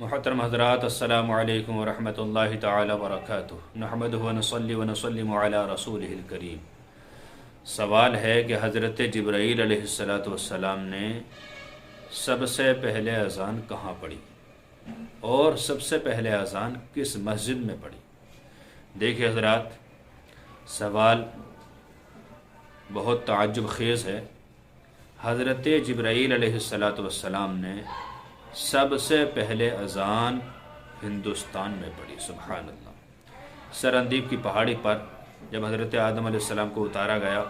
محترم حضرات، السلام علیکم ورحمۃ اللہ تعالی وبرکاتہ۔ نحمدہ ونصلی ونسلم علی رسولہ الکریم۔ سوال ہے کہ حضرت جبرائیل علیہ السلام نے سب سے پہلے اذان کہاں پڑھی اور سب سے پہلے اذان کس مسجد میں پڑھی؟ دیکھیں حضرات، سوال بہت تعجب خیز ہے۔ حضرت جبرائیل علیہ السلام نے سب سے پہلے اذان ہندوستان میں پڑھی۔ سبحان اللہ۔ سرندیپ کی پہاڑی پر جب حضرت آدم علیہ السلام کو اتارا گیا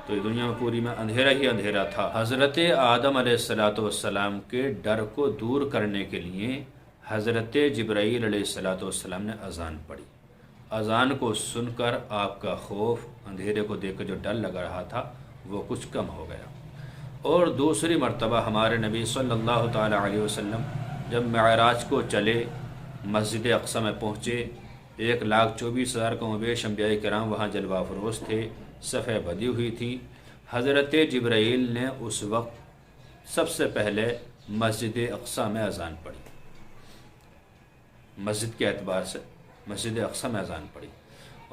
تو یہ دنیا میں پوری میں اندھیرا ہی اندھیرا تھا۔ حضرت آدم علیہ السلام کے ڈر کو دور کرنے کے لیے حضرت جبرائیل علیہ السلام نے اذان پڑھی۔ اذان کو سن کر آپ کا خوف، اندھیرے کو دیکھ کر جو ڈر لگ رہا تھا وہ کچھ کم ہو گیا۔ اور دوسری مرتبہ ہمارے نبی صلی اللہ تعالی علیہ وسلم جب معراج کو چلے، مسجد اقصی میں پہنچے، 1,24,000 کم و بیش انبیاء کرام وہاں جلوہ افروز تھے، صفحہ بدی ہوئی تھی۔ حضرت جبرائیل نے اس وقت سب سے پہلے مسجد اقصی میں اذان پڑھی۔ مسجد کے اعتبار سے مسجد اقصی میں اذان پڑھی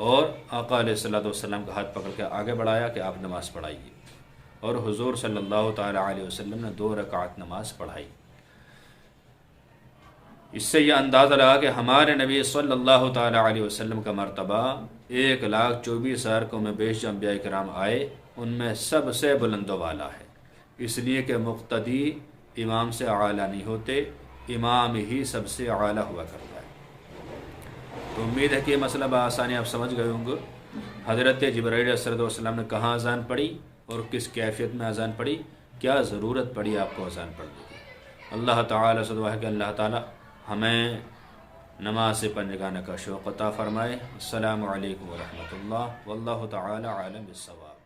اور آقا علیہ السلام کا ہاتھ پکڑ کے آگے بڑھایا کہ آپ نماز پڑھائیے، اور حضور صلی اللہ تعالی علیہ وسلم نے 2 رکعت نماز پڑھائی۔ اس سے یہ اندازہ لگا کہ ہمارے نبی صلی اللہ تعالی علیہ وسلم کا مرتبہ 1,24,000 کو میں بیش انبیاء کرام آئے ان میں سب سے بلند و بالا ہے، اس لیے کہ مقتدی امام سے اعلیٰ نہیں ہوتے، امام ہی سب سے اعلیٰ ہوا کرتا ہے۔ تو امید ہے کہ یہ مسئلہ بآسانی آپ سمجھ گئے ہوں گے۔ حضرت جبرائیل علیہ السلام نے کہاں اذان پڑھی اور کس کیفیت میں اذان پڑھی، کیا ضرورت پڑی آپ کو اذان پڑھنے کی۔ اللہ تعالیٰ سے دعا ہے کہ اللہ تعالیٰ ہمیں نماز پڑھنے کا شوق عطا فرمائے۔ السلام علیکم ورحمۃ اللہ، واللہ تعالی عالم بالصواب۔